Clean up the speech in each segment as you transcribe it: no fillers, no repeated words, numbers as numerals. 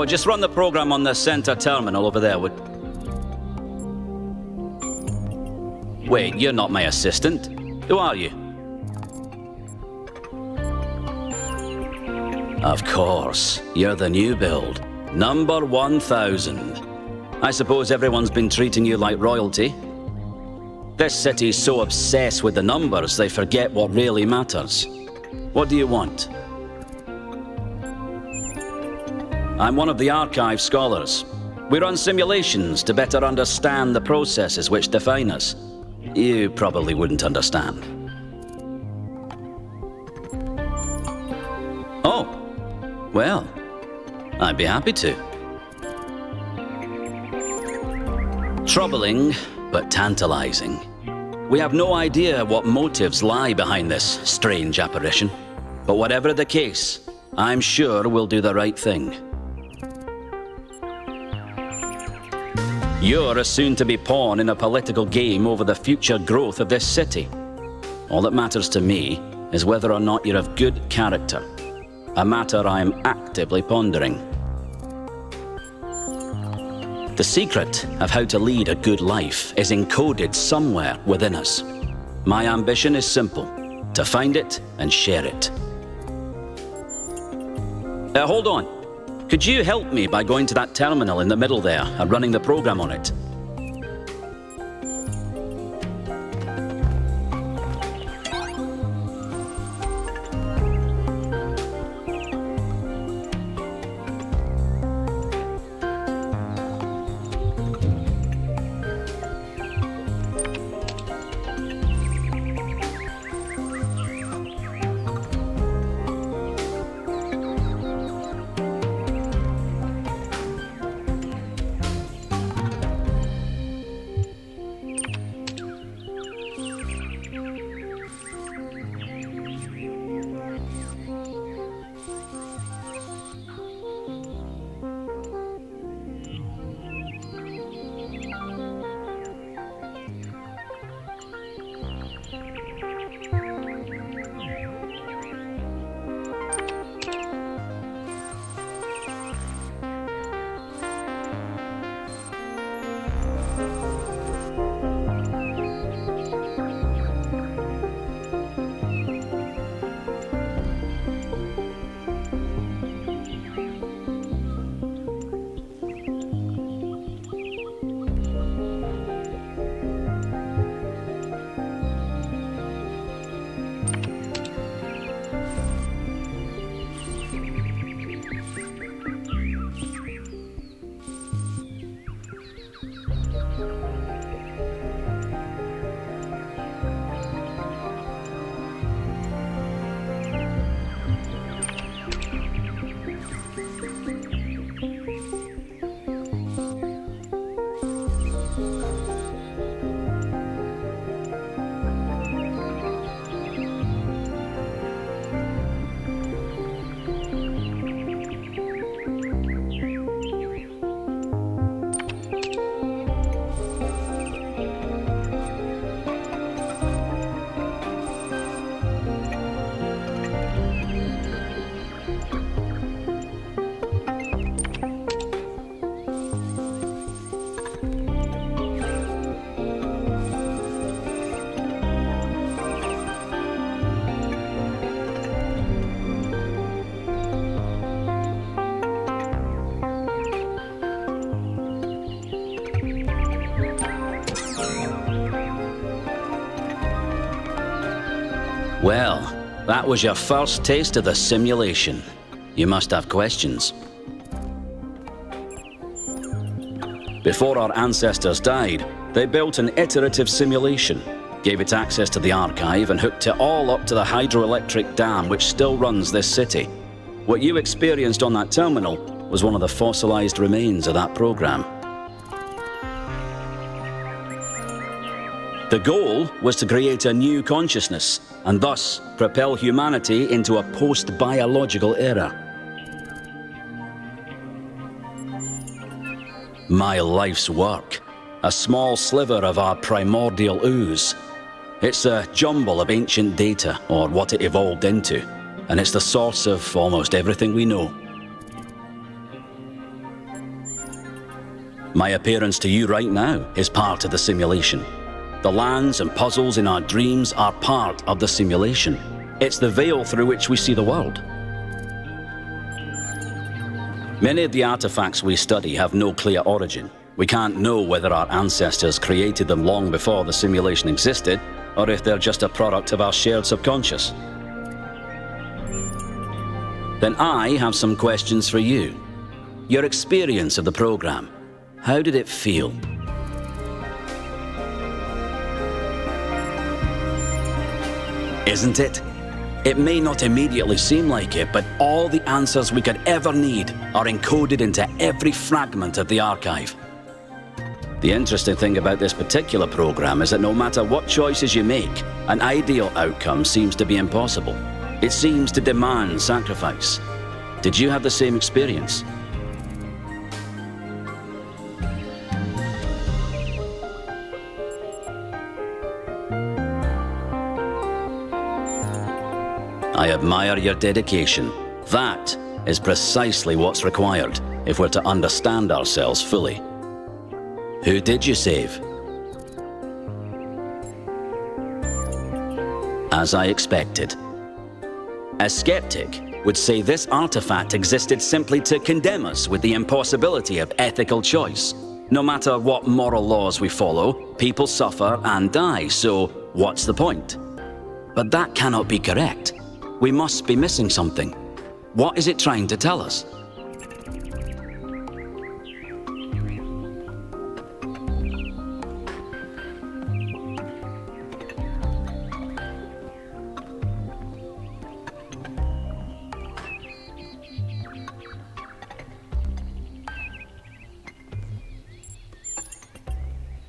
Oh, just run the program on the center terminal over there, would... Wait, you're not my assistant. Who are you? Of course, you're the new build. Number 1000. I suppose everyone's been treating you like royalty. This city's so obsessed with the numbers, they forget what really matters. What do you want? I'm one of the archive scholars. We run simulations to better understand the processes which define us. You probably wouldn't understand. Oh, well, I'd be happy to. Troubling, but tantalizing. We have no idea what motives lie behind this strange apparition. But whatever the case, I'm sure we'll do the right thing. You're a soon-to-be pawn in a political game over the future growth of this city. All that matters to me is whether or not you're of good character. A matter I am actively pondering. The secret of how to lead a good life is encoded somewhere within us. My ambition is simple, to find it and share it. Hold on. Could you help me by going to that terminal in the middle there and running the program on it? Well, that was your first taste of the simulation. You must have questions. Before our ancestors died, they built an iterative simulation, gave it access to the archive, and hooked it all up to the hydroelectric dam which still runs this city. What you experienced on that terminal was one of the fossilized remains of that program. The goal was to create a new consciousness, and thus propel humanity into a post-biological era. My life's work, a small sliver of our primordial ooze. It's a jumble of ancient data, or what it evolved into, and it's the source of almost everything we know. My appearance to you right now is part of the simulation. The lands and puzzles in our dreams are part of the simulation. It's the veil through which we see the world. Many of the artifacts we study have no clear origin. We can't know whether our ancestors created them long before the simulation existed, or if they're just a product of our shared subconscious. Then I have some questions for you. Your experience of the program. How did it feel? Isn't it? It may not immediately seem like it, but all the answers we could ever need are encoded into every fragment of the archive. The interesting thing about this particular program is that no matter what choices you make, an ideal outcome seems to be impossible. It seems to demand sacrifice. Did you have the same experience? I admire your dedication. That is precisely what's required if we're to understand ourselves fully. Who did you save? As I expected. A skeptic would say this artifact existed simply to condemn us with the impossibility of ethical choice. No matter what moral laws we follow, people suffer and die, so what's the point? But that cannot be correct. We must be missing something. What is it trying to tell us?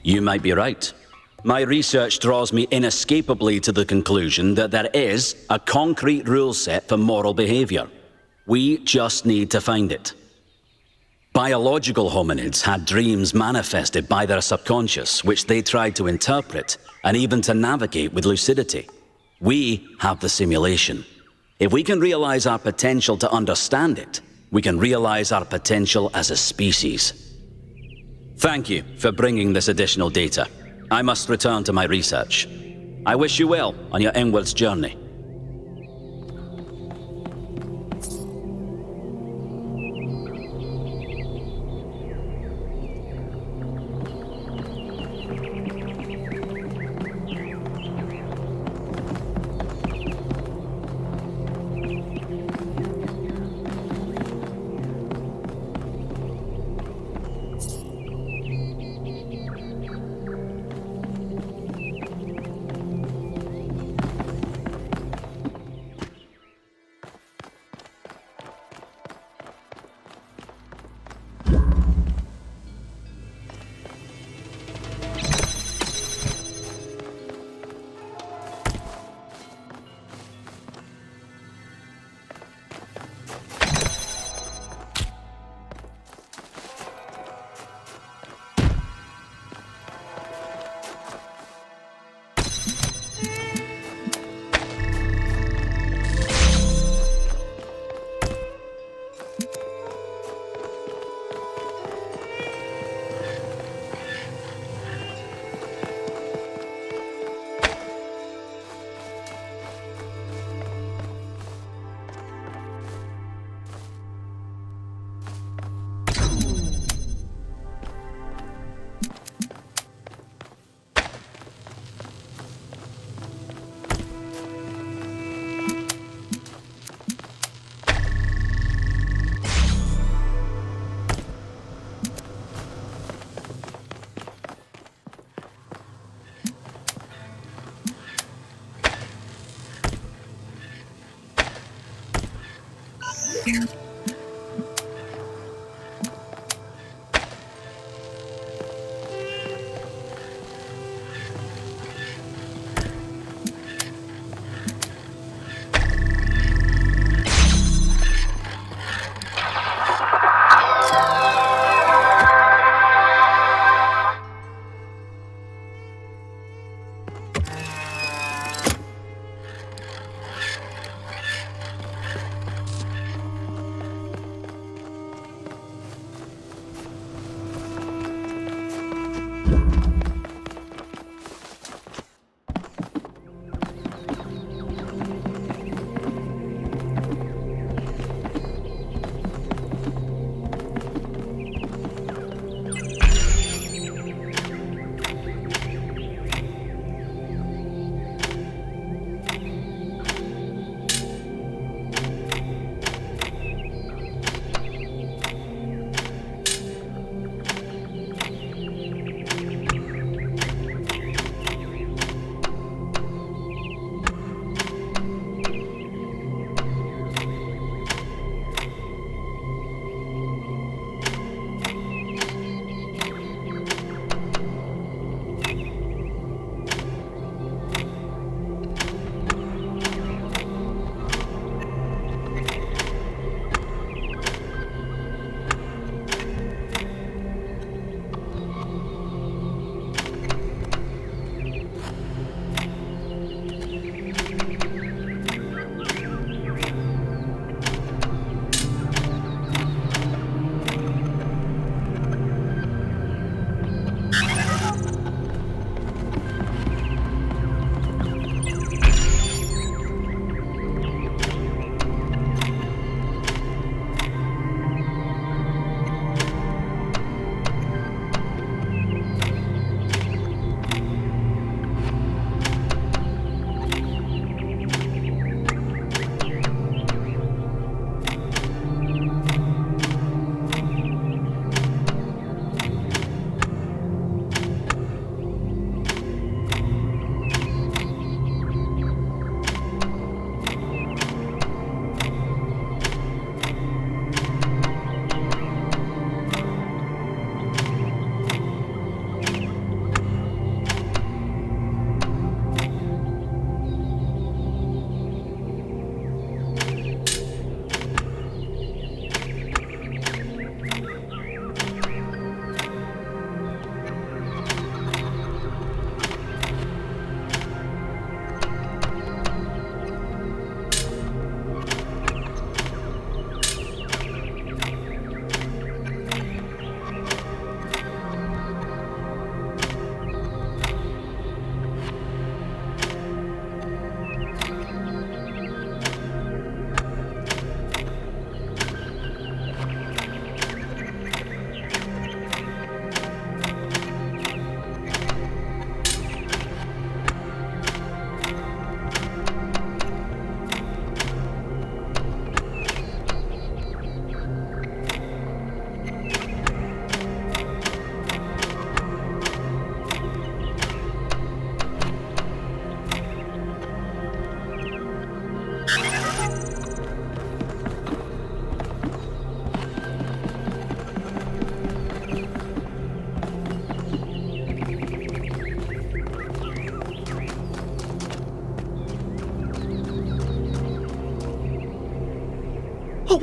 You might be right. My research draws me inescapably to the conclusion that there is a concrete rule set for moral behavior. We just need to find it. Biological hominids had dreams manifested by their subconscious, which they tried to interpret and even to navigate with lucidity. We have the simulation. If we can realize our potential to understand it, we can realize our potential as a species. Thank you for bringing this additional data. I must return to my research. I wish you well on your inwards journey.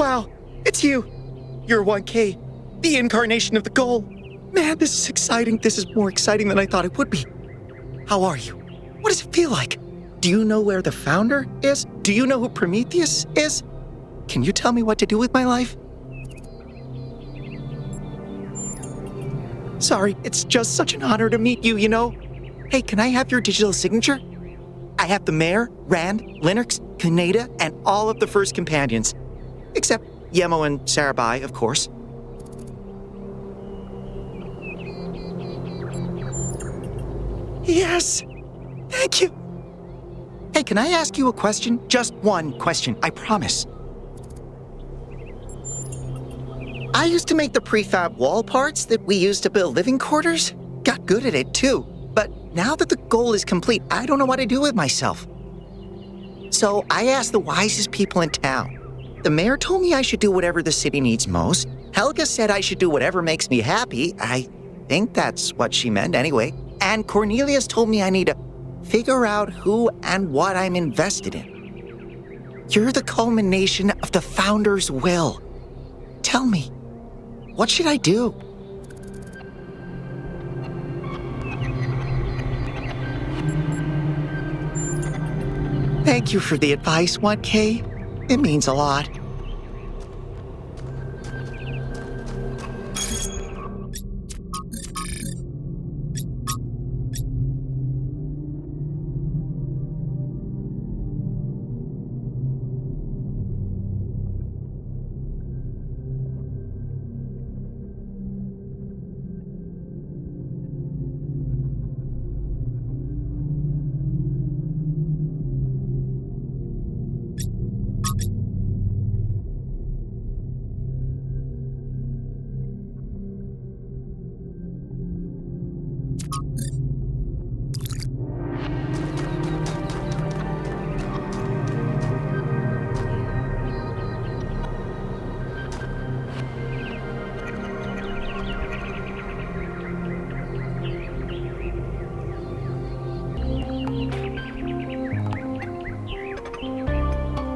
wow, it's you. You're 1K, the incarnation of the goal. Man, this is exciting. This is more exciting than I thought it would be. How are you? What does it feel like? Do you know where the founder is? Do you know who Prometheus is? Can you tell me what to do with my life? Sorry, it's just such an honor to meet you, you know? Hey, can I have your digital signature? I have the Mayor, Rand, Linux, Kaneda, and all of the first companions. Except Yemo and Sarabai, of course. Yes! Thank you! Hey, can I ask you a question? Just one question, I promise. I used to make the prefab wall parts that we used to build living quarters. Got good at it, too. But now that the goal is complete, I don't know what to do with myself. So I asked the wisest people in town. The mayor told me I should do whatever the city needs most. Helga said I should do whatever makes me happy. I think that's what she meant anyway. And Cornelius told me I need to figure out who and what I'm invested in. You're the culmination of the founder's will. Tell me, what should I do? Thank you for the advice, 1K. It means a lot.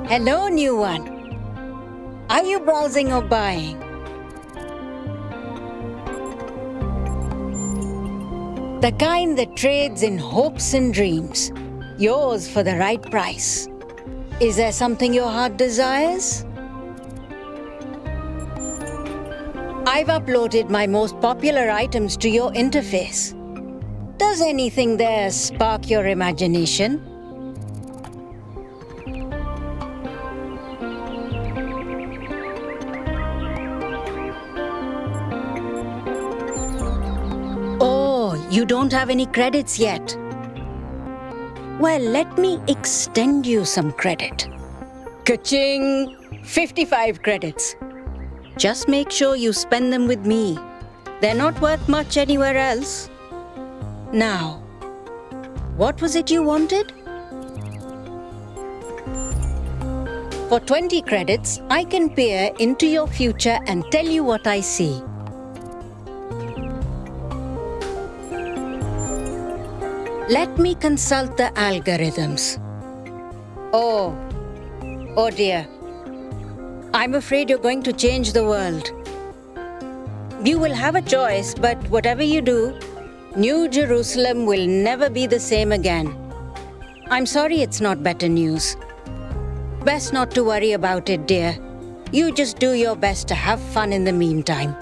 Hello, new one. Are you browsing or buying? The kind that trades in hopes and dreams, yours for the right price. Is there something your heart desires? I've uploaded my most popular items to your interface. Does anything there spark your imagination? You don't have any credits yet. Well, let me extend you some credit. Ka-ching! 55 credits. Just make sure you spend them with me. They're not worth much anywhere else. Now, what was it you wanted? For 20 credits, I can peer into your future and tell you what I see. Let me consult the algorithms. Oh dear. I'm afraid you're going to change the world. You will have a choice, but whatever you do, New Jerusalem will never be the same again. I'm sorry it's not better news. Best not to worry about it, dear. You just do your best to have fun in the meantime.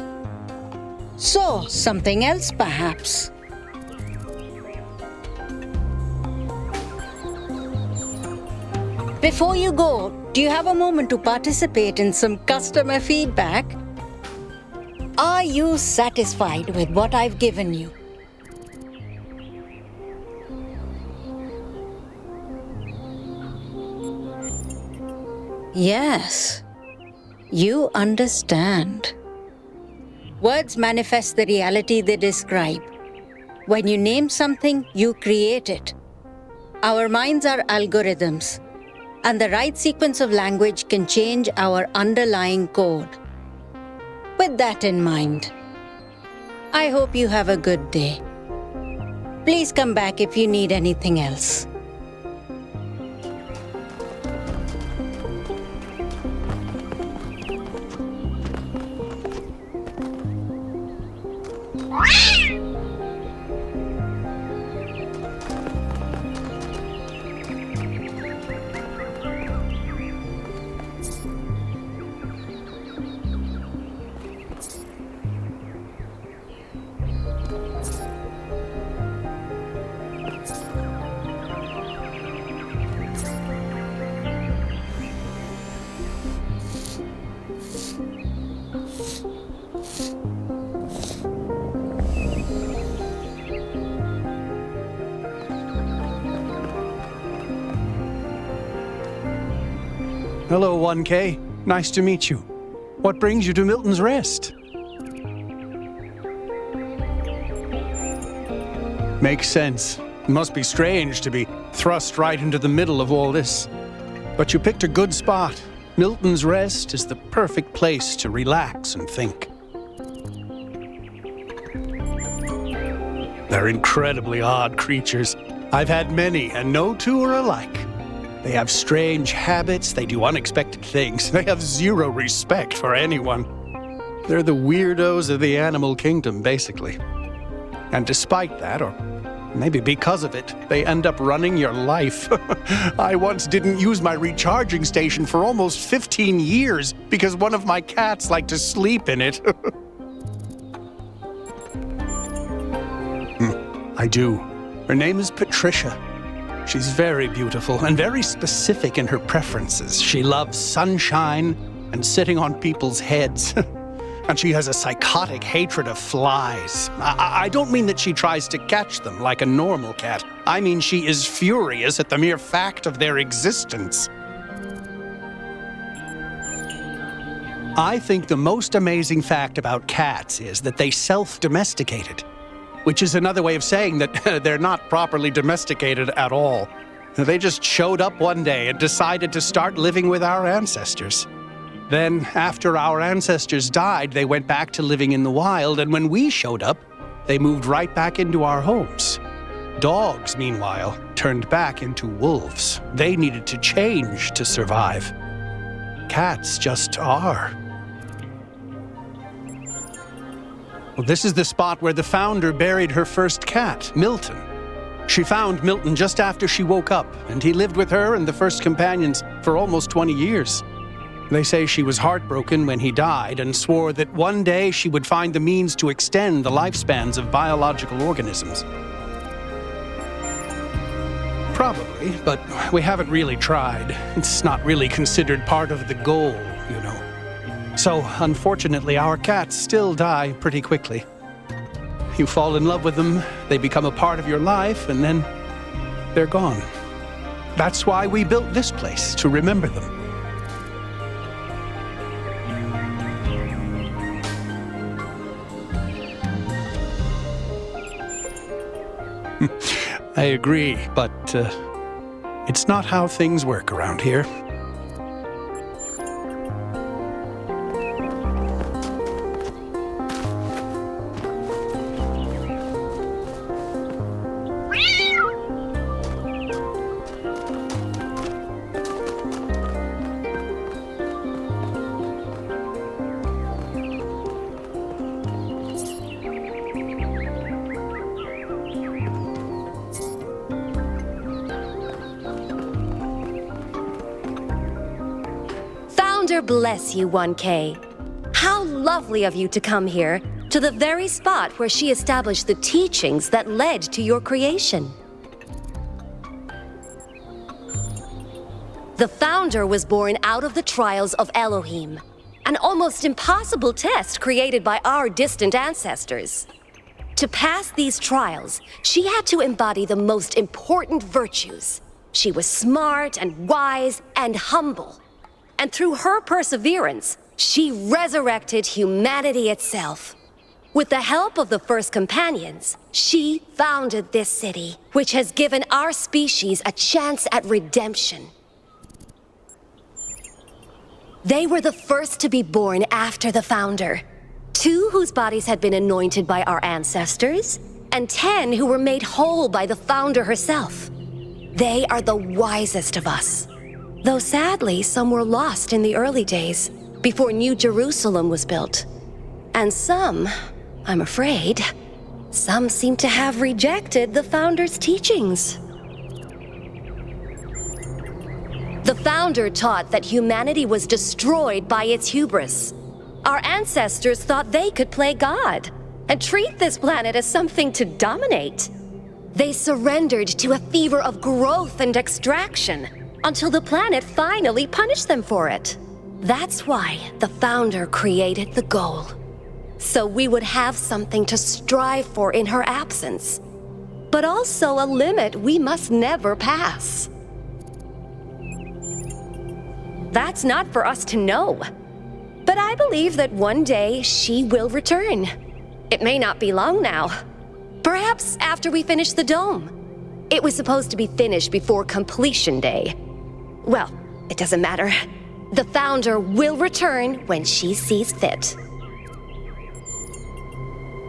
So, something else perhaps. Before you go, do you have a moment to participate in some customer feedback? Are you satisfied with what I've given you? Yes, you understand. Words manifest the reality they describe. When you name something, you create it. Our minds are algorithms, and the right sequence of language can change our underlying code. With that in mind, I hope you have a good day. Please come back if you need anything else. Hello, 1K. Nice to meet you. What brings you to Milton's Rest? Makes sense. It must be strange to be thrust right into the middle of all this. But you picked a good spot. Milton's Rest is the perfect place to relax and think. They're incredibly odd creatures. I've had many, and no two are alike. They have strange habits, they do unexpected things, they have zero respect for anyone. They're the weirdos of the animal kingdom, basically. And despite that, or maybe because of it, they end up running your life. I once didn't use my recharging station for almost 15 years because one of my cats liked to sleep in it. I do. Her name is Patricia. She's very beautiful and very specific in her preferences. She loves sunshine and sitting on people's heads. And she has a psychotic hatred of flies. I don't mean that she tries to catch them like a normal cat. I mean she is furious at the mere fact of their existence. I think the most amazing fact about cats is that they self-domesticated. Which is another way of saying that they're not properly domesticated at all. They just showed up one day and decided to start living with our ancestors. Then, after our ancestors died, they went back to living in the wild, and when we showed up, they moved right back into our homes. Dogs, meanwhile, turned back into wolves. They needed to change to survive. Cats just are. Well, this is the spot where the founder buried her first cat, Milton. She found Milton just after she woke up, and he lived with her and the first companions for almost 20 years. They say she was heartbroken when he died and swore that one day she would find the means to extend the lifespans of biological organisms. Probably, but we haven't really tried. It's not really considered part of the goal, you know. So, unfortunately, our cats still die pretty quickly. You fall in love with them, they become a part of your life, and then they're gone. That's why we built this place, to remember them. I agree, but it's not how things work around here. Bless you, 1K. How lovely of you to come here, to the very spot where she established the teachings that led to your creation. The founder was born out of the trials of Elohim, an almost impossible test created by our distant ancestors. To pass these trials, she had to embody the most important virtues. She was smart and wise and humble. And through her perseverance, she resurrected humanity itself. With the help of the first companions, she founded this city, which has given our species a chance at redemption. They were the first to be born after the founder. 2 whose bodies had been anointed by our ancestors, and 10 who were made whole by the founder herself. They are the wisest of us. Though sadly, some were lost in the early days, before New Jerusalem was built. And some, I'm afraid, some seem to have rejected the Founder's teachings. The Founder taught that humanity was destroyed by its hubris. Our ancestors thought they could play God and treat this planet as something to dominate. They surrendered to a fever of growth and extraction until the planet finally punished them for it. That's why the Founder created the goal. So we would have something to strive for in her absence, but also a limit we must never pass. That's not for us to know, but I believe that one day she will return. It may not be long now. Perhaps after we finish the dome. It was supposed to be finished before completion day. Well, it doesn't matter. The Founder will return when she sees fit.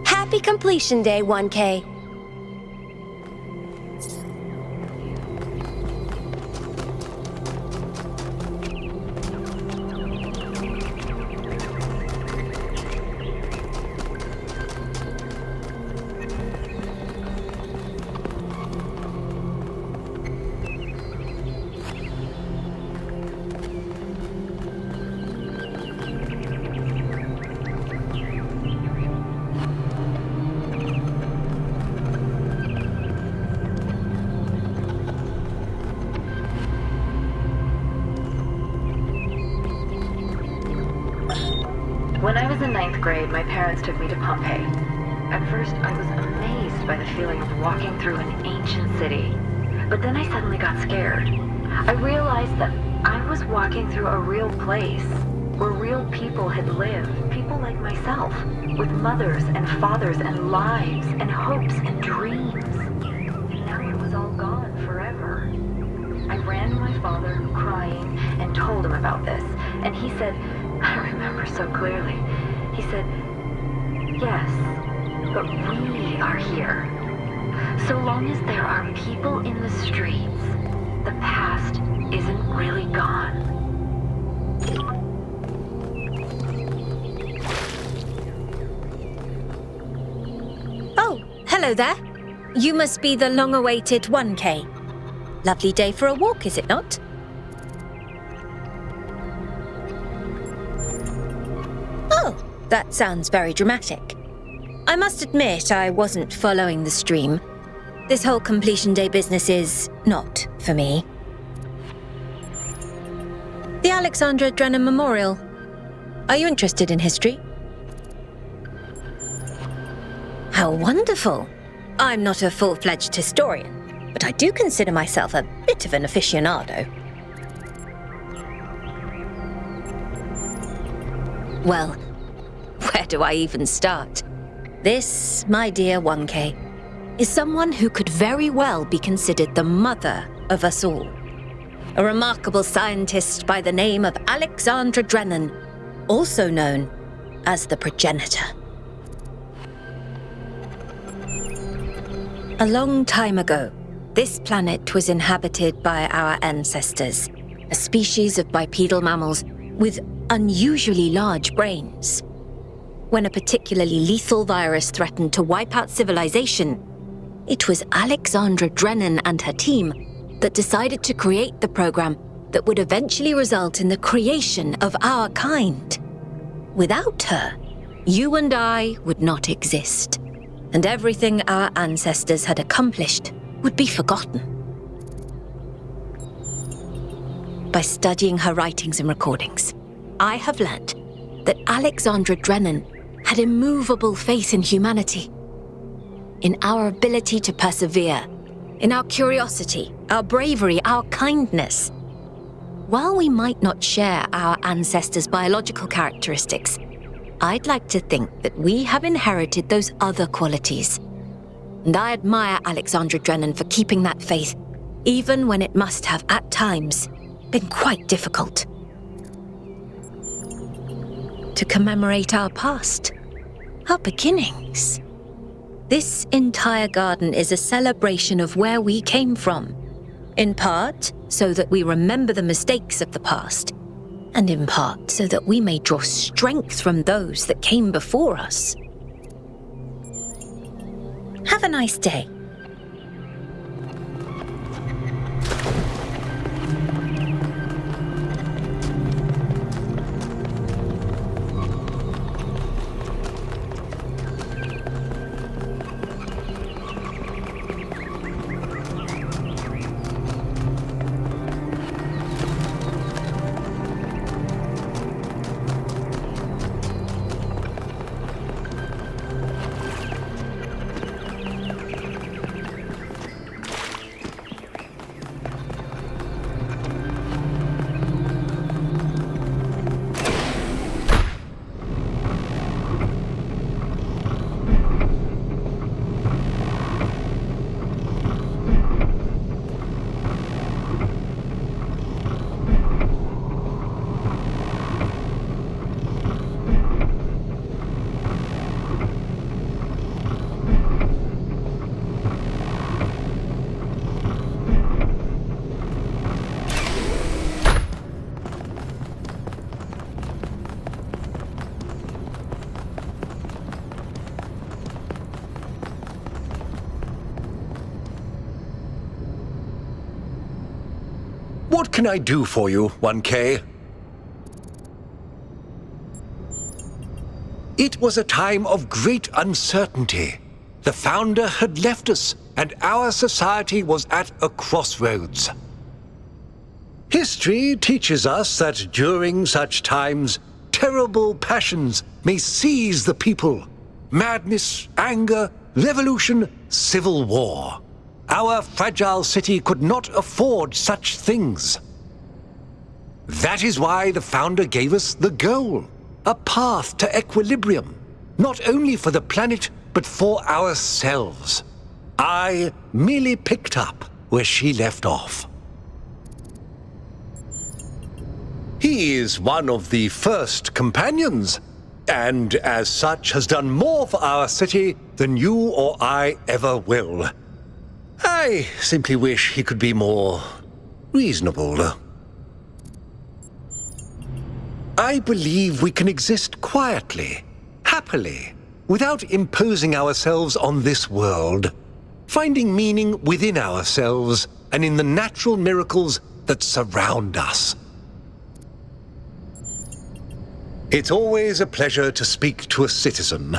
Happy completion day, 1K. When I was in 9th grade, my parents took me to Pompeii. At first, I was amazed by the feeling of walking through an ancient city. But then I suddenly got scared. I realized that I was walking through a real place, where real people had lived, people like myself, with mothers and fathers and lives and hopes and dreams. And now it was all gone forever. I ran to my father, crying, and told him about this. And he said, I remember so clearly. He said, yes, but we are here. So long as there are people in the streets, the past isn't really gone. Oh, hello there. You must be the long-awaited 1K. Lovely day for a walk, is it not? Oh, that sounds very dramatic. I must admit I wasn't following the stream. This whole completion day business is not for me. The Alexandra Drennan Memorial. Are you interested in history? How wonderful! I'm not a full-fledged historian, but I do consider myself a bit of an aficionado. Well, where do I even start? This, my dear 1K, is someone who could very well be considered the mother of us all. A remarkable scientist by the name of Alexandra Drennan, also known as the progenitor. A long time ago, this planet was inhabited by our ancestors, a species of bipedal mammals with unusually large brains. When a particularly lethal virus threatened to wipe out civilization, it was Alexandra Drennan and her team that decided to create the program that would eventually result in the creation of our kind. Without her, you and I would not exist, and everything our ancestors had accomplished would be forgotten. By studying her writings and recordings, I have learnt that Alexandra Drennan had immovable faith in humanity, in our ability to persevere, in our curiosity, our bravery, our kindness. While we might not share our ancestors' biological characteristics, I'd like to think that we have inherited those other qualities. And I admire Alexandra Drennan for keeping that faith, even when it must have, at times, been quite difficult. To commemorate our past, our beginnings. This entire garden is a celebration of where we came from, in part so that we remember the mistakes of the past, and in part so that we may draw strength from those that came before us. Have a nice day. What can I do for you, 1K? It was a time of great uncertainty. The Founder had left us, and our society was at a crossroads. History teaches us that during such times, terrible passions may seize the people. Madness, anger, revolution, civil war. Our fragile city could not afford such things. That is why the Founder gave us the goal, a path to equilibrium, not only for the planet, but for ourselves. I merely picked up where she left off. He is one of the first companions, and as such has done more for our city than you or I ever will. I simply wish he could be more reasonable. I believe we can exist quietly, happily, without imposing ourselves on this world, finding meaning within ourselves and in the natural miracles that surround us. It's always a pleasure to speak to a citizen.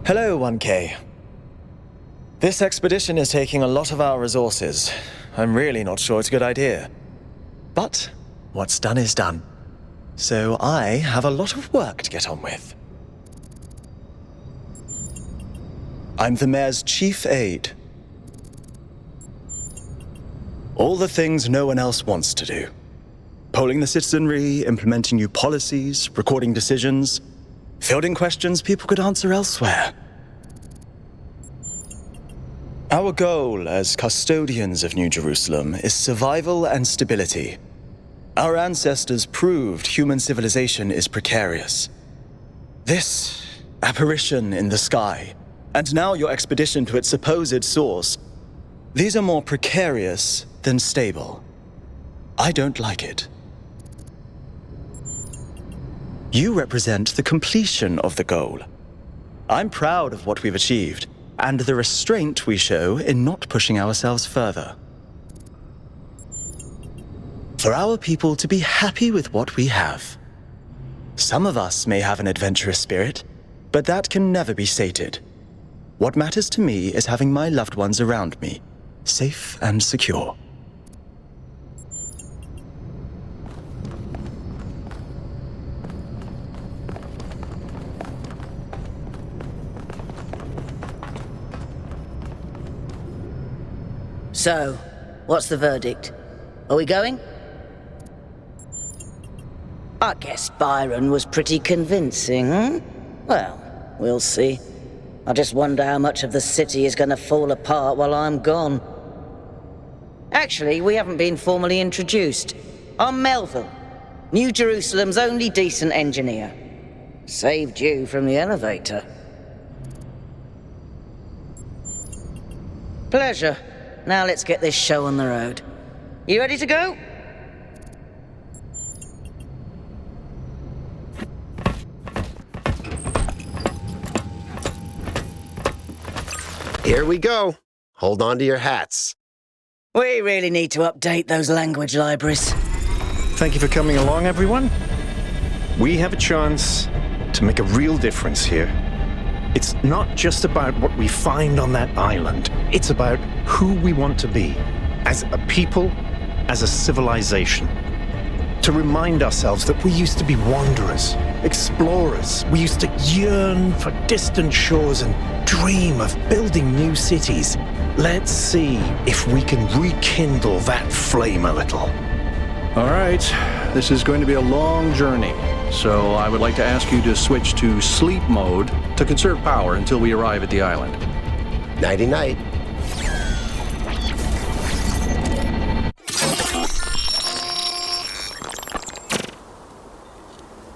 Hello, 1K. This expedition is taking a lot of our resources. I'm really not sure it's a good idea. But what's done is done. So I have a lot of work to get on with. I'm the Mayor's chief aide. All the things no one else wants to do. Polling the citizenry, implementing new policies, recording decisions, fielding questions people could answer elsewhere. Our goal as custodians of New Jerusalem is survival and stability. Our ancestors proved human civilization is precarious. This apparition in the sky, and now your expedition to its supposed source, these are more precarious than stable. I don't like it. You represent the completion of the goal. I'm proud of what we've achieved, and the restraint we show in not pushing ourselves further. For our people to be happy with what we have. Some of us may have an adventurous spirit, but that can never be sated. What matters to me is having my loved ones around me, safe and secure. So, what's the verdict? Are we going? I guess Byron was pretty convincing, hmm? Well, we'll see. I just wonder how much of the city is going to fall apart while I'm gone. Actually, we haven't been formally introduced. I'm Melville, New Jerusalem's only decent engineer. Saved you from the elevator. Pleasure. Now let's get this show on the road. You ready to go? Here we go. Hold on to your hats. We really need to update those language libraries. Thank you for coming along, everyone. We have a chance to make a real difference here. It's not just about what we find on that island. It's about who we want to be, as a people, as a civilization. To remind ourselves that we used to be wanderers, explorers. We used to yearn for distant shores and dream of building new cities. Let's see if we can rekindle that flame a little. All right, this is going to be a long journey, so I would like to ask you to switch to sleep mode to conserve power until we arrive at the island. Nighty-night.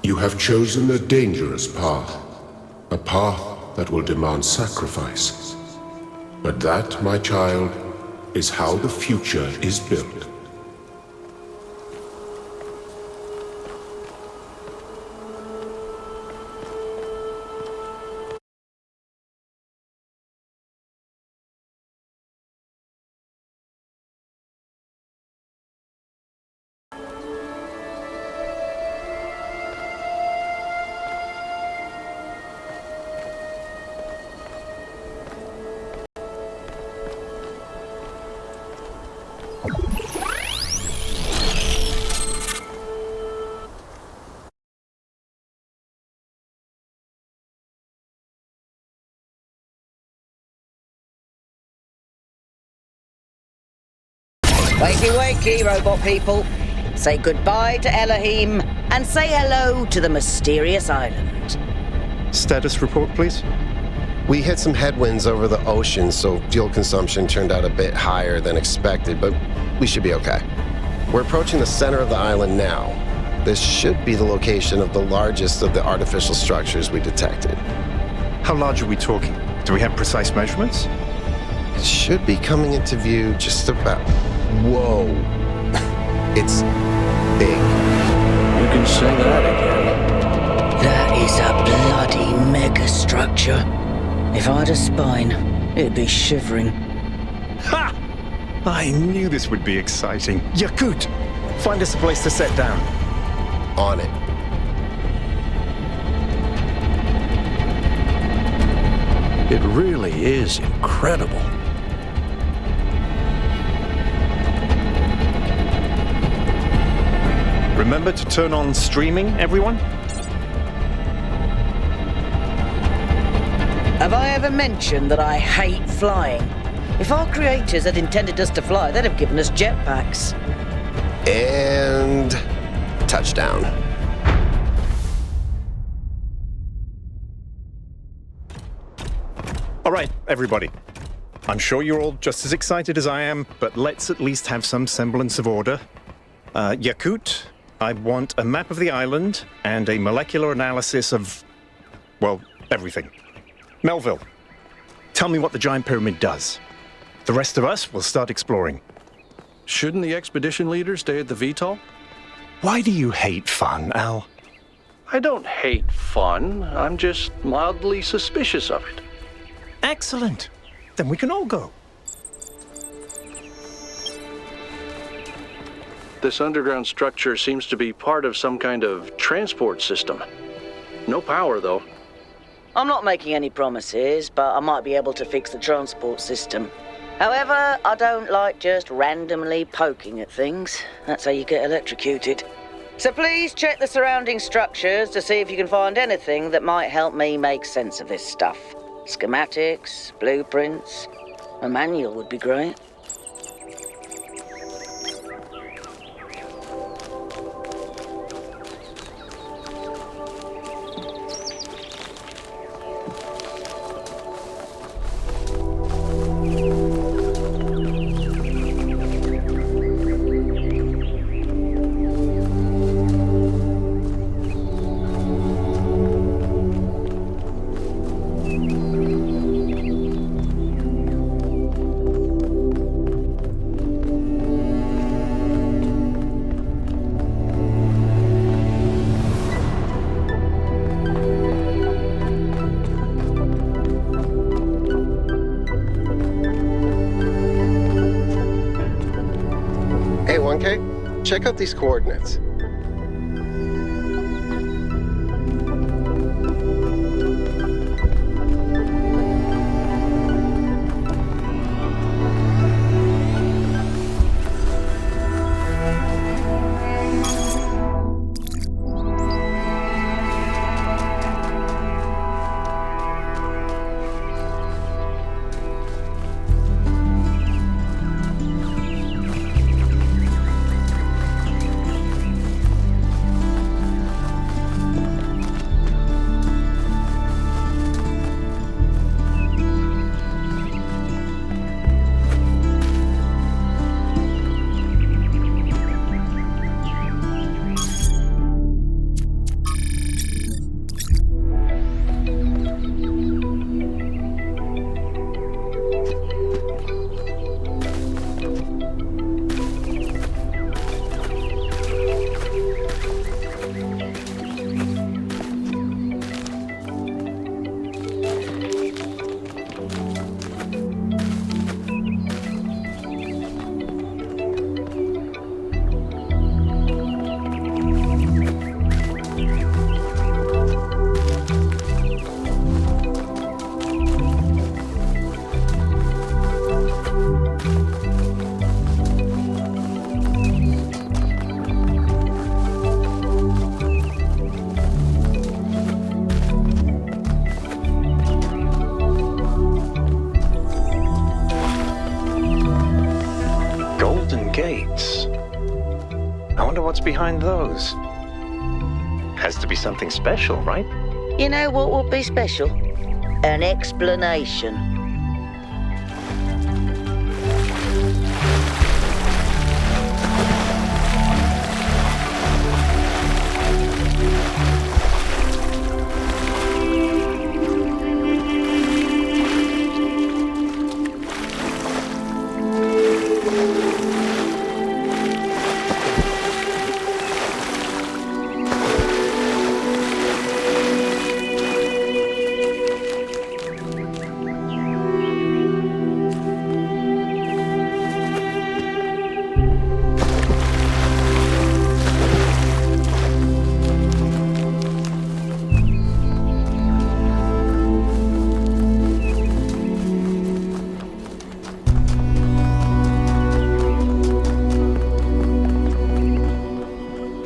You have chosen a dangerous path, a path that will demand sacrifice. But that, my child, is how the future is built. Wakey wakey, robot people. Say goodbye to Elohim and say hello to the mysterious island. Status report, please. We hit some headwinds over the ocean, so fuel consumption turned out a bit higher than expected, but we should be okay. We're approaching the center of the island now. This should be the location of the largest of the artificial structures we detected. How large are we talking? Do we have precise measurements? It should be coming into view just about... Whoa. It's big. You can say that again. That is a bloody megastructure. If I had a spine, it'd be shivering. Ha! I knew this would be exciting. Yakut, find us a place to set down. On it. It really is incredible. Remember to turn on streaming, everyone? Have I ever mentioned that I hate flying? If our creators had intended us to fly, they'd have given us jetpacks. And... touchdown. All right, everybody. I'm sure you're all just as excited as I am, but let's at least have some semblance of order. Yakut, I want a map of the island and a molecular analysis of, well, everything. Melville, tell me what the giant pyramid does. The rest of us will start exploring. Shouldn't the expedition leader stay at the VTOL? Why do you hate fun, Al? I don't hate fun. I'm just mildly suspicious of it. Excellent. Then we can all go. This underground structure seems to be part of some kind of transport system. No power, though. I'm not making any promises, but I might be able to fix the transport system. However, I don't like just randomly poking at things. That's how you get electrocuted. So please check the surrounding structures to see if you can find anything that might help me make sense of this stuff. Schematics, blueprints, a manual would be great. check out these coordinates. What's behind those? Has to be something special, right? You know what would be special? An explanation.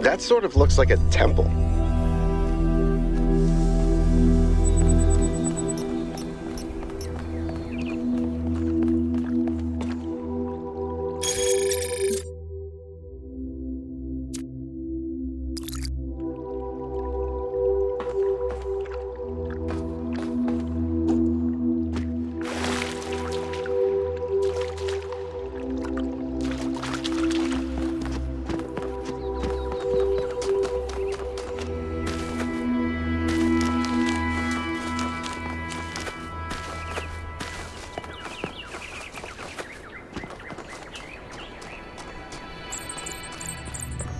That sort of looks like a temple.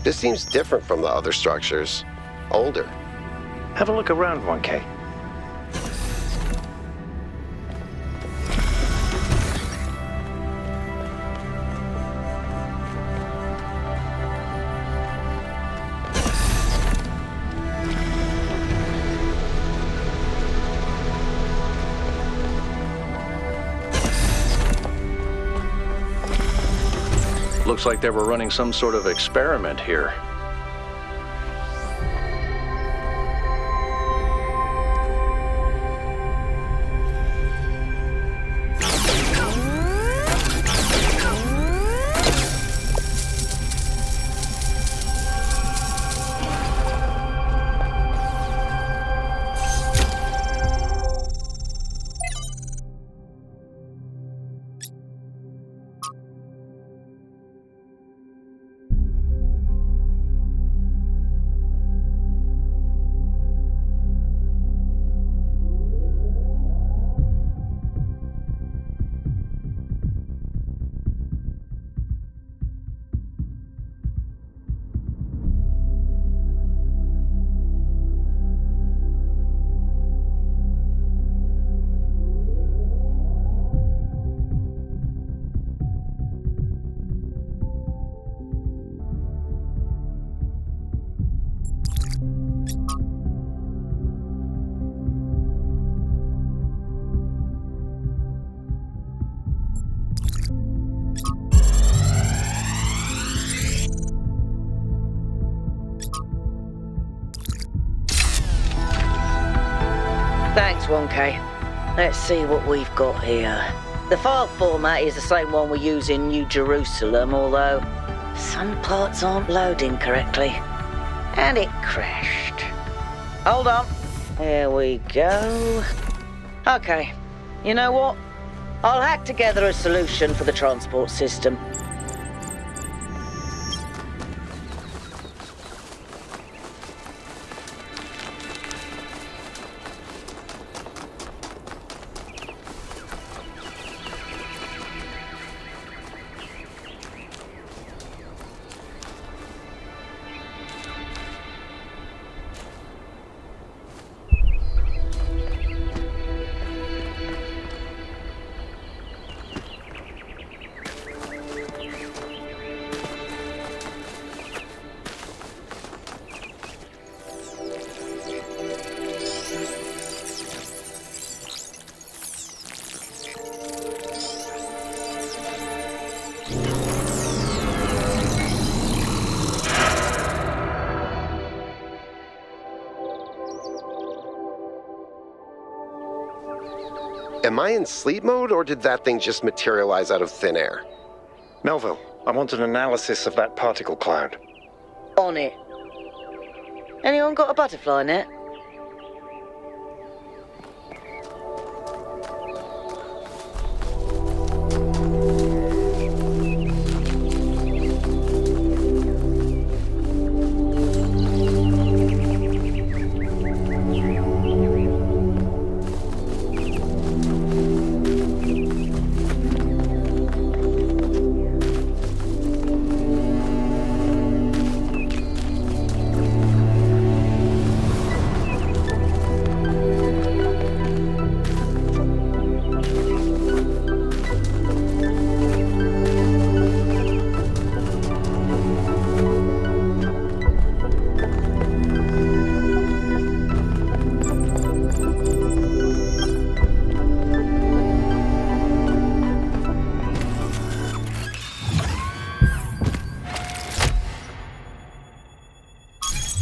This seems different from the other structures. Older. Have a look around, 1K. Looks like they were running some sort of experiment here. Thanks, 1K. Let's see what we've got here. The file format is the same one we use in New Jerusalem, although some parts aren't loading correctly. And it crashed. Hold on. Here we go. Okay. You know what? I'll hack together a solution for the transport system. Am I in sleep mode, or did that thing just materialize out of thin air? Melville, I want an analysis of that particle cloud. On it. Anyone got a butterfly net?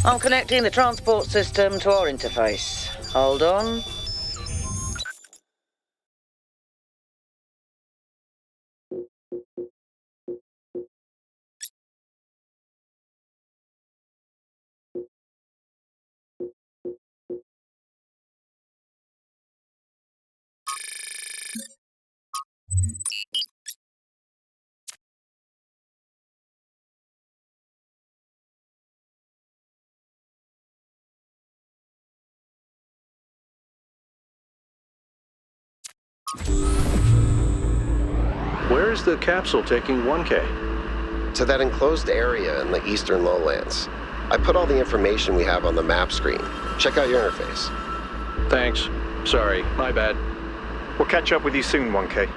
I'm connecting the transport system to our interface. Hold on. Where is the capsule taking 1K? To that enclosed area in the eastern lowlands. I put all the information we have on the map screen. Check out your interface. Thanks. Sorry, my bad. We'll catch up with you soon, 1K.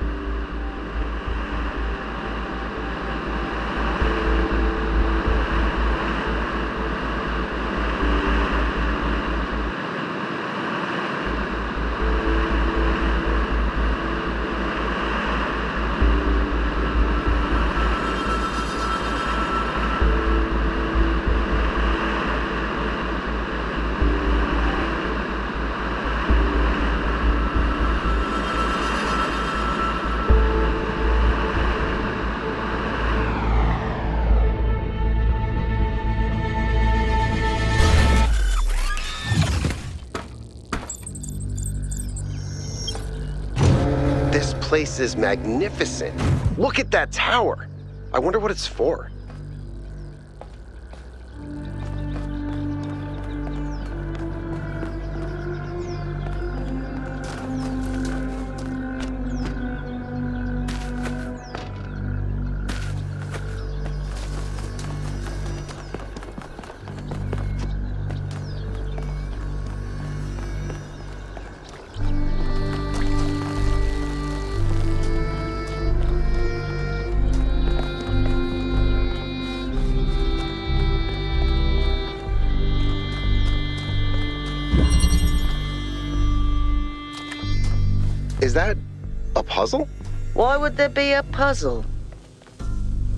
This place is magnificent. Look at that tower. I wonder what it's for. Is that a puzzle? Why would there be a puzzle?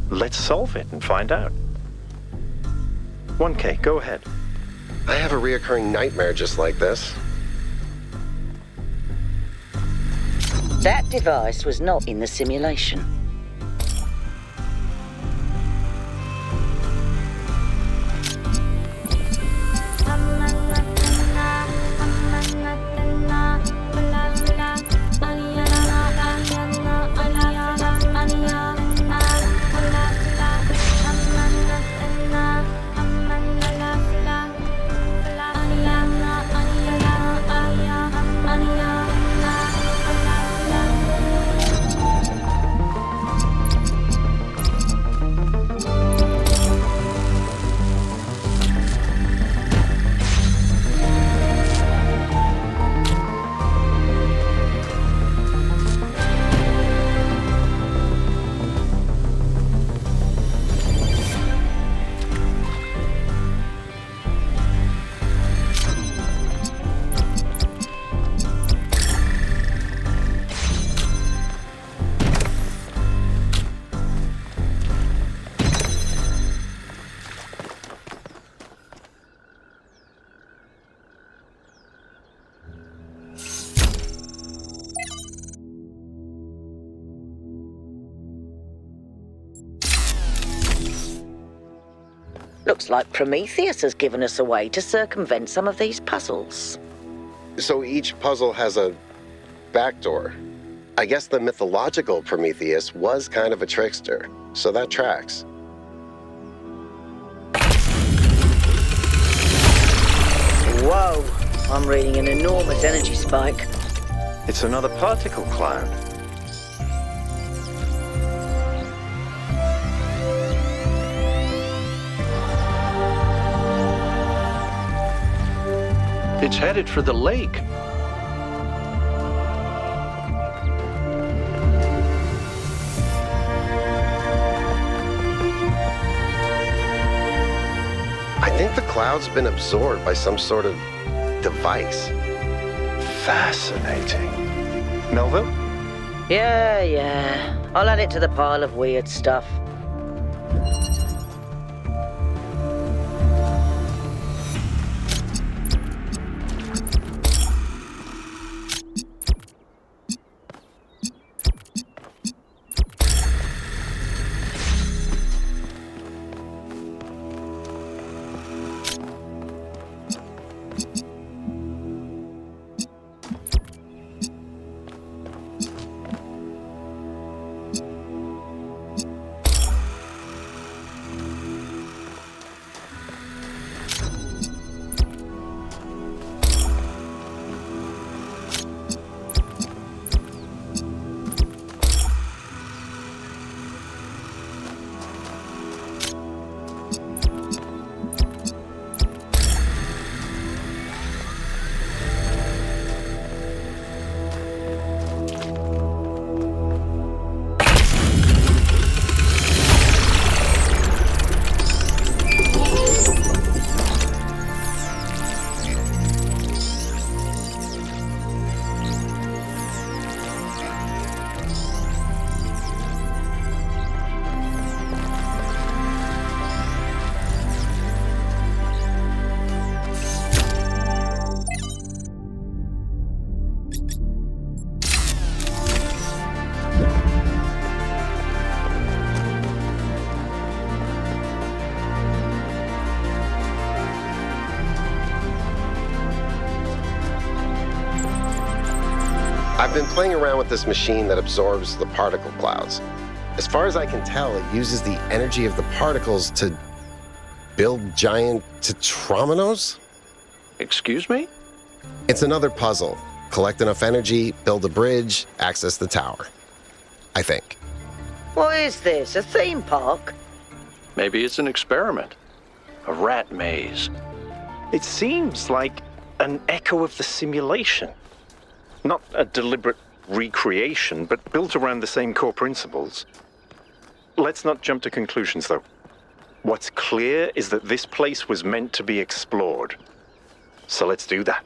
Let's solve it and find out. 1K, go ahead. I have a reoccurring nightmare just like this. That device was not in the simulation. Looks like Prometheus has given us a way to circumvent some of these puzzles. So each puzzle has a backdoor. I guess the mythological Prometheus was kind of a trickster, so that tracks. Whoa! I'm reading an enormous energy spike. It's another particle cloud. It's headed for the lake. I think the cloud's been absorbed by some sort of device. Fascinating. Melville? Yeah. I'll add it to the pile of weird stuff. I've been playing around with this machine that absorbs the particle clouds. As far as I can tell, it uses the energy of the particles to build giant tetrominos? Excuse me? It's another puzzle. Collect enough energy, build a bridge, access the tower. I think. What is this, a theme park? Maybe it's an experiment. A rat maze. It seems like an echo of the simulation. Not a deliberate recreation, but built around the same core principles. Let's not jump to conclusions, though. What's clear is that this place was meant to be explored. So let's do that.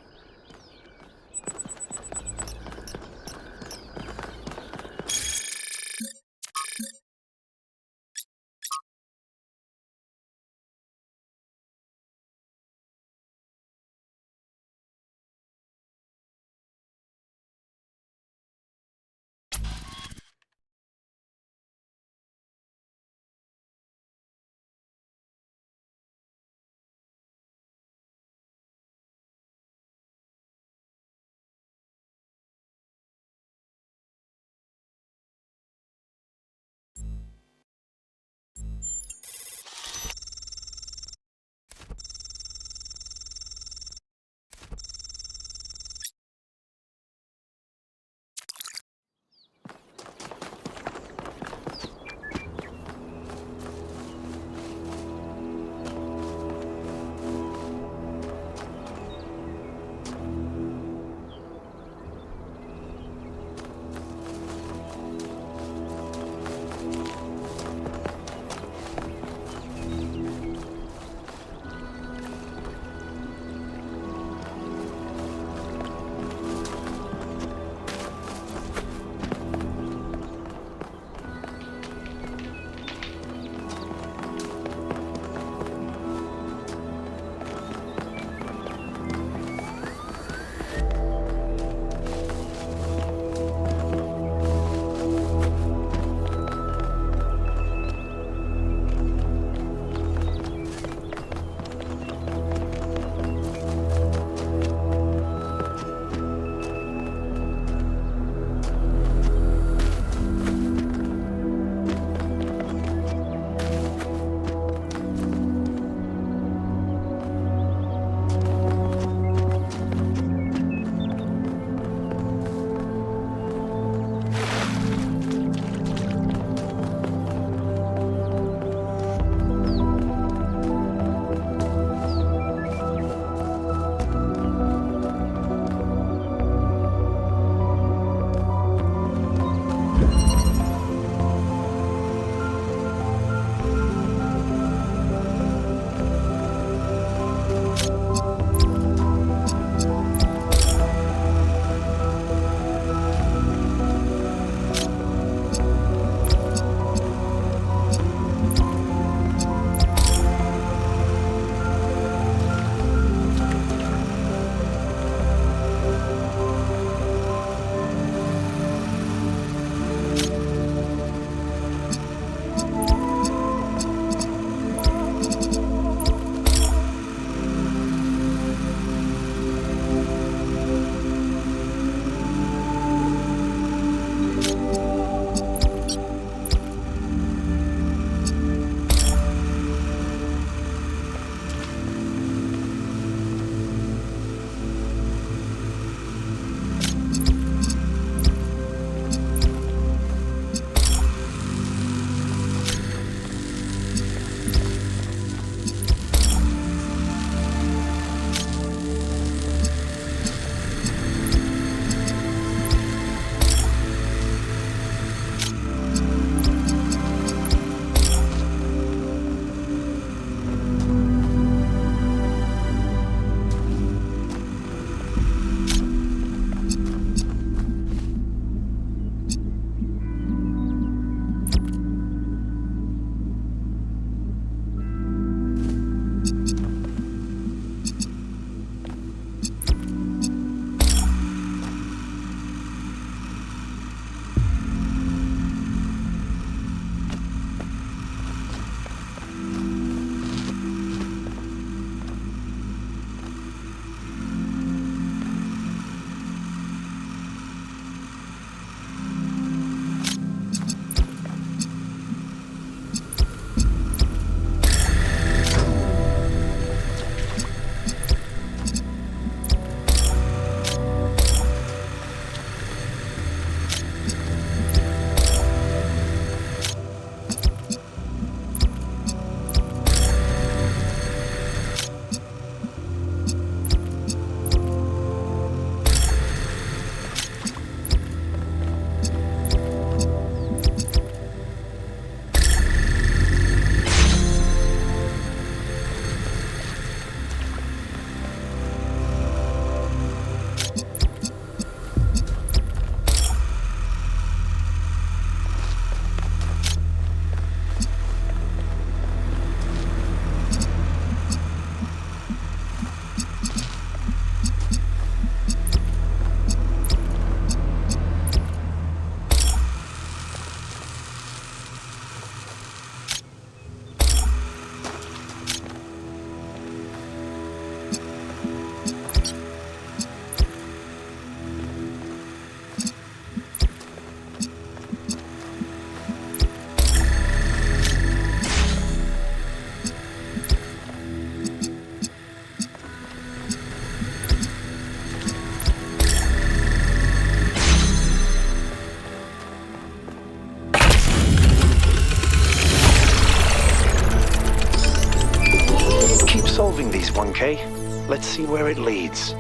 solving these, 1K. Let's see where it leads.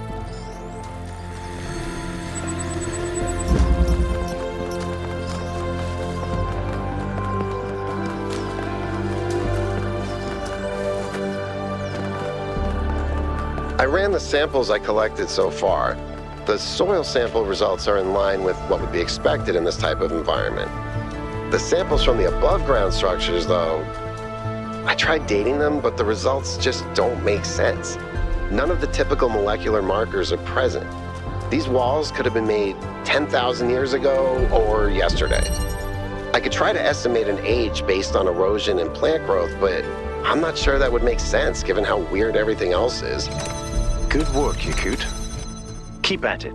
I ran the samples I collected so far. The soil sample results are in line with what would be expected in this type of environment. The samples from the above-ground structures, though, I tried dating them, but the results just don't make sense. None of the typical molecular markers are present. These walls could have been made 10,000 years ago or yesterday. I could try to estimate an age based on erosion and plant growth, but I'm not sure that would make sense given how weird everything else is. Good work, Yakut. Keep at it.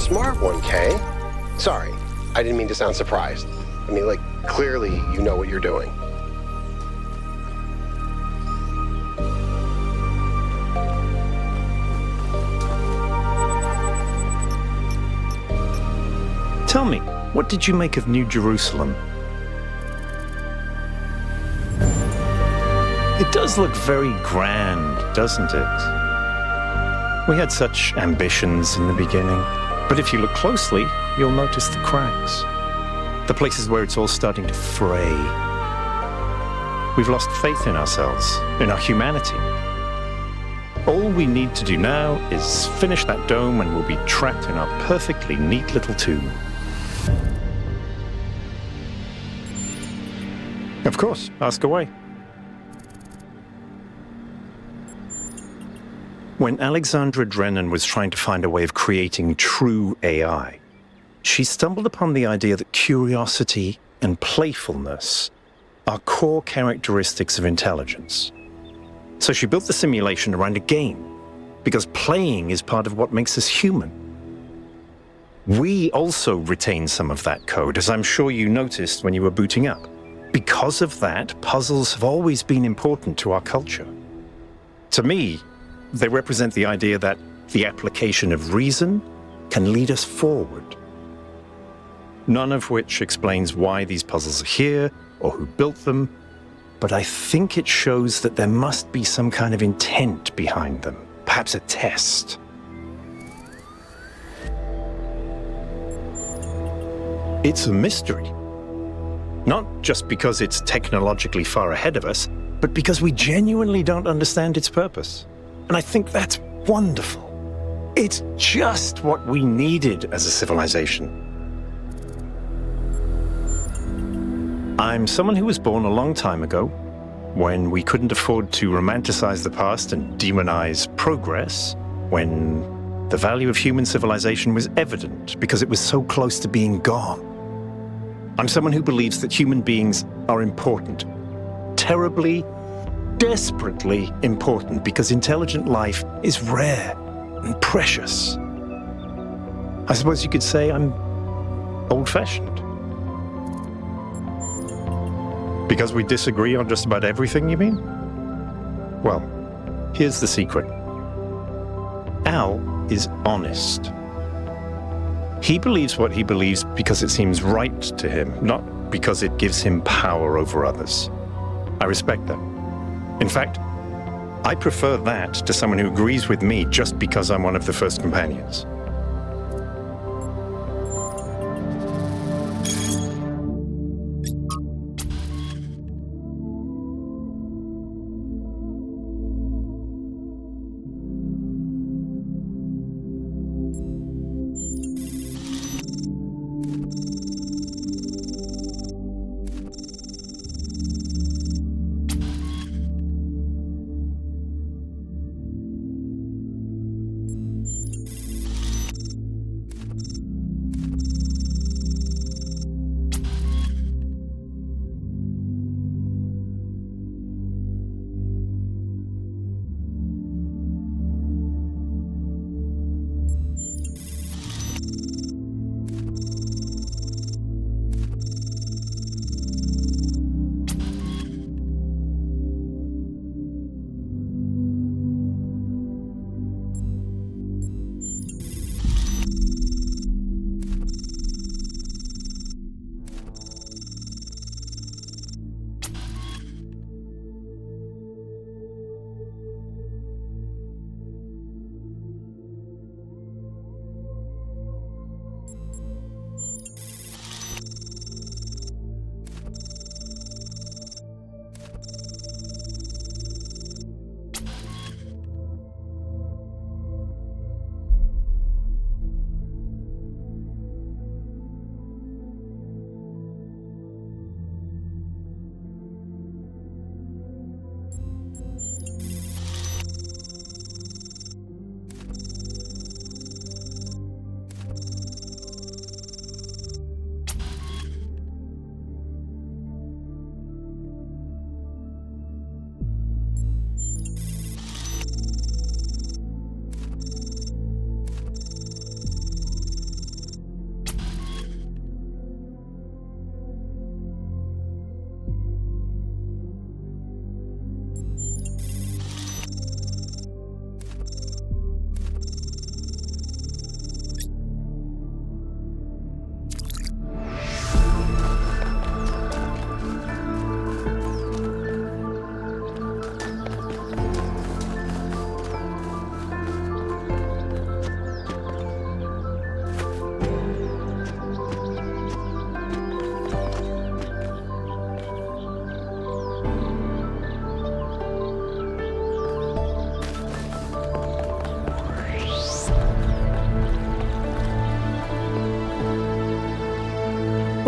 smart one, Kay. Sorry, I didn't mean to sound surprised. I mean, like, clearly you know what you're doing. Tell me, what did you make of New Jerusalem? It does look very grand, doesn't it? We had such ambitions in the beginning, but if you look closely, you'll notice the cracks. The places where it's all starting to fray. We've lost faith in ourselves, in our humanity. All we need to do now is finish that dome and we'll be trapped in our perfectly neat little tomb. Of course, ask away. When Alexandra Drennan was trying to find a way of creating true AI, she stumbled upon the idea that curiosity and playfulness are core characteristics of intelligence. So she built the simulation around a game, because playing is part of what makes us human. We also retain some of that code, as I'm sure you noticed when you were booting up. Because of that, puzzles have always been important to our culture. To me, they represent the idea that the application of reason can lead us forward. None of which explains why these puzzles are here or who built them, but I think it shows that there must be some kind of intent behind them, perhaps a test. It's a mystery. Not just because it's technologically far ahead of us, but because we genuinely don't understand its purpose. And I think that's wonderful. It's just what we needed as a civilization. I'm someone who was born a long time ago, when we couldn't afford to romanticize the past and demonize progress, when the value of human civilization was evident because it was so close to being gone. I'm someone who believes that human beings are important, terribly, desperately important, because intelligent life is rare and precious. I suppose you could say I'm old-fashioned. Because we disagree on just about everything, you mean? Well, here's the secret. Al is honest. He believes what he believes because it seems right to him, not because it gives him power over others. I respect that. In fact, I prefer that to someone who agrees with me just because I'm one of the first companions.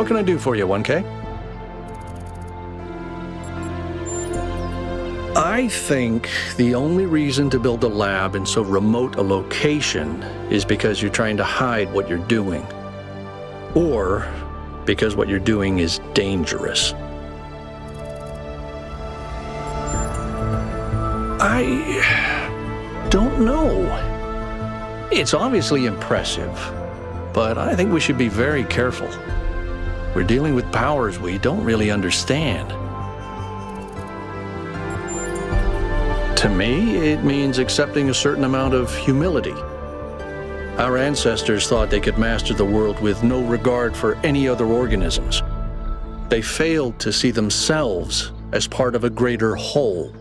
What can I do for you, 1K? I think the only reason to build a lab in so remote a location is because you're trying to hide what you're doing. Or because what you're doing is dangerous. I don't know. It's obviously impressive, but I think we should be very careful. We're dealing with powers we don't really understand. To me, it means accepting a certain amount of humility. Our ancestors thought they could master the world with no regard for any other organisms. They failed to see themselves as part of a greater whole.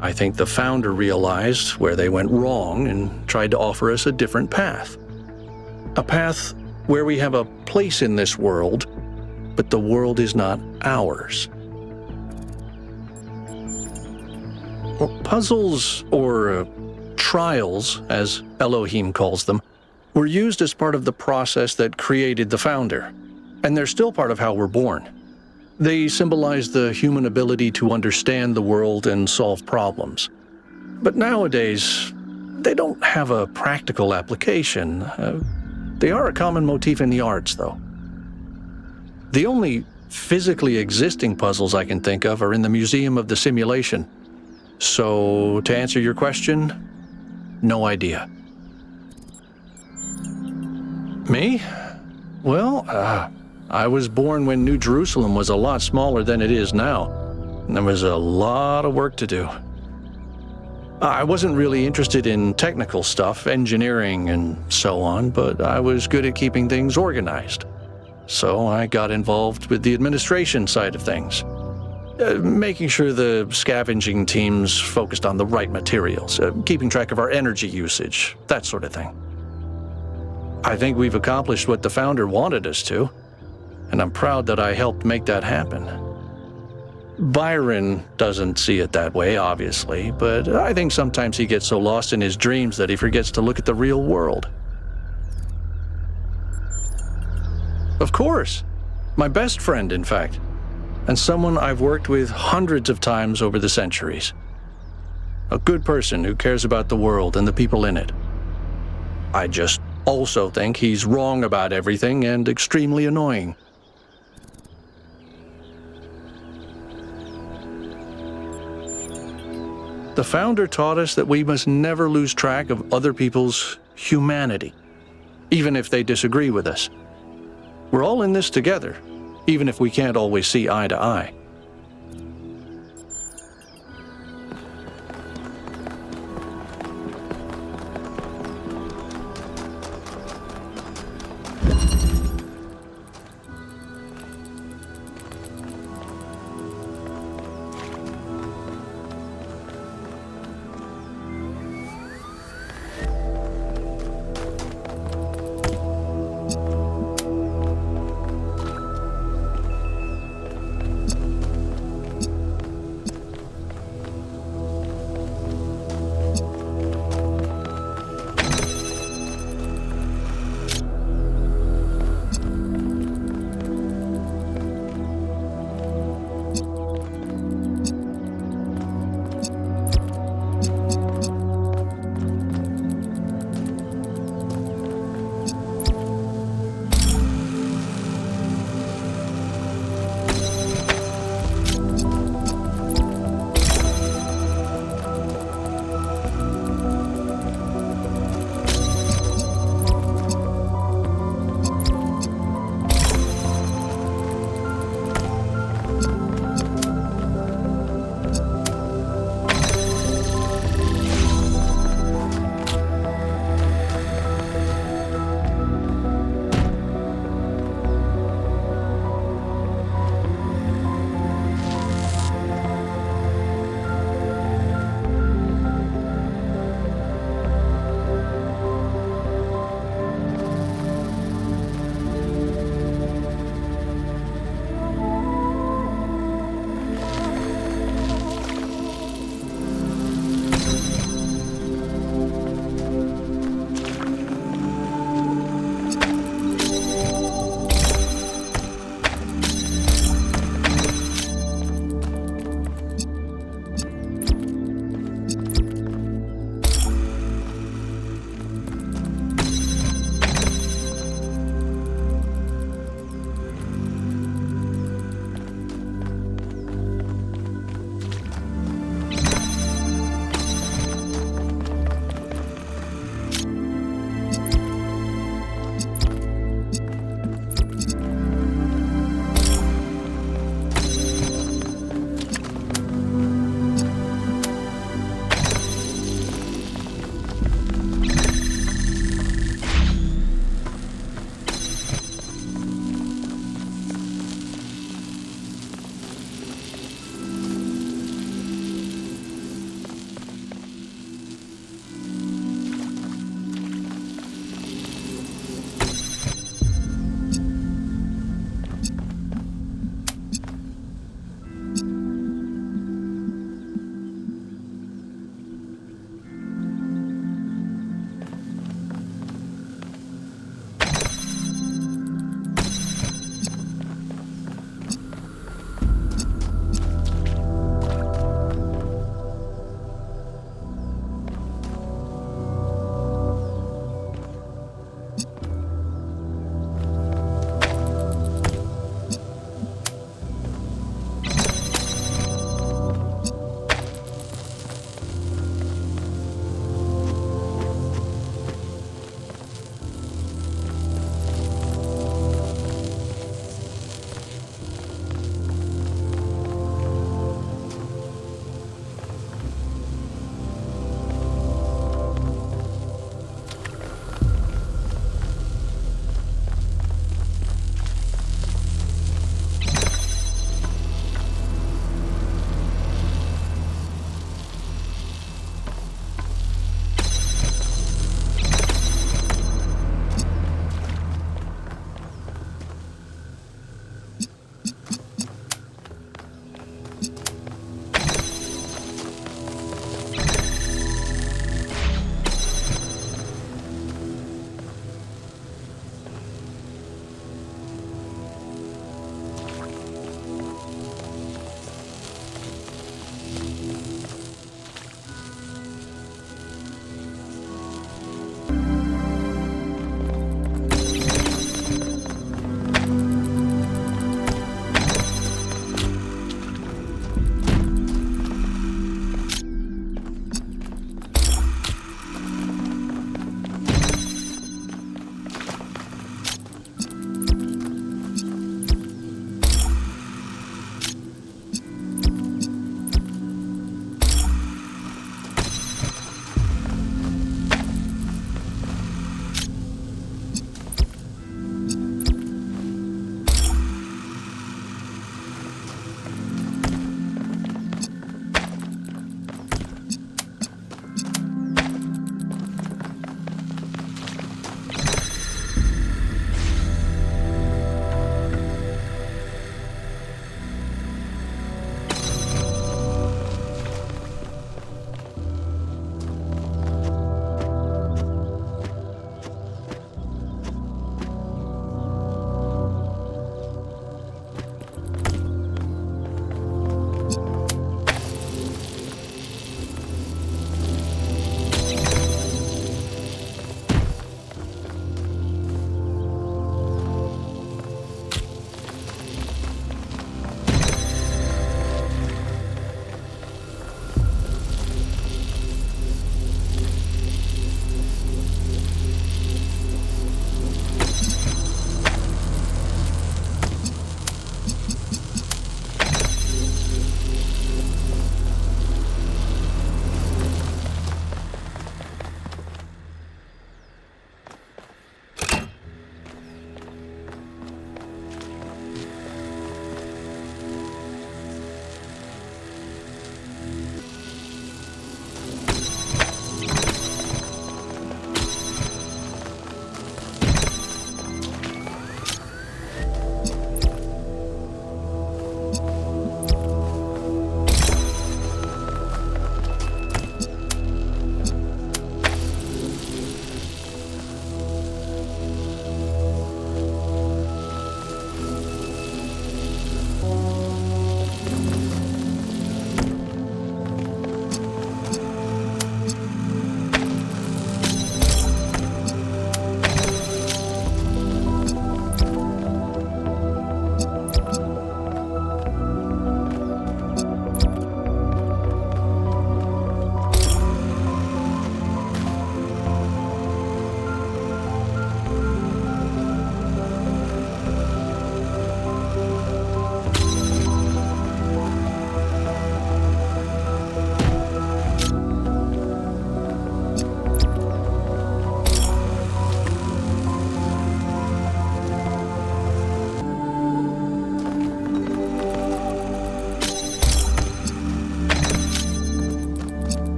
I think the founder realized where they went wrong and tried to offer us a different path. A path where we have a place in this world, but the world is not ours. Well, puzzles, or trials, as Elohim calls them, were used as part of the process that created the founder, and they're still part of how we're born. They symbolize the human ability to understand the world and solve problems. But nowadays, they don't have a practical application. They are a common motif in the arts, though. The only physically existing puzzles I can think of are in the Museum of the Simulation. So, to answer your question, no idea. Me? Well, I was born when New Jerusalem was a lot smaller than it is now. And there was a lot of work to do. I wasn't really interested in technical stuff, engineering and so on, but I was good at keeping things organized. So I got involved with the administration side of things. Making sure the scavenging teams focused on the right materials, keeping track of our energy usage, that sort of thing. I think we've accomplished what the founder wanted us to, and I'm proud that I helped make that happen. Byron doesn't see it that way, obviously, but I think sometimes he gets so lost in his dreams that he forgets to look at the real world. Of course. My best friend, in fact. And someone I've worked with hundreds of times over the centuries. A good person who cares about the world and the people in it. I just also think he's wrong about everything and extremely annoying. The founder taught us that we must never lose track of other people's humanity, even if they disagree with us. We're all in this together, even if we can't always see eye to eye.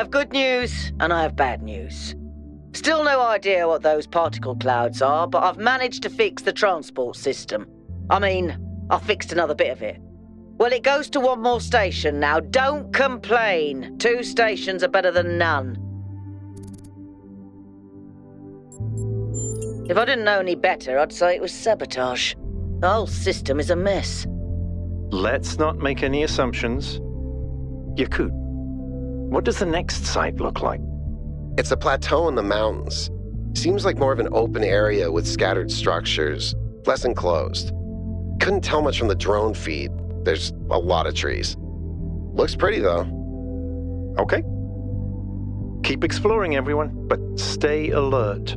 have good news and I have bad news. Still no idea what those particle clouds are, but I've managed to fix the transport system. I mean, I fixed another bit of it. Well, it goes to one more station now. Don't complain. 2 stations are better than none. If I didn't know any better, I'd say it was sabotage. The whole system is a mess. Let's not make any assumptions. Yakut, what does the next site look like? It's a plateau in the mountains. Seems like more of an open area with scattered structures, less enclosed. Couldn't tell much from the drone feed. There's a lot of trees. Looks pretty, though. Okay. Keep exploring, everyone, but stay alert.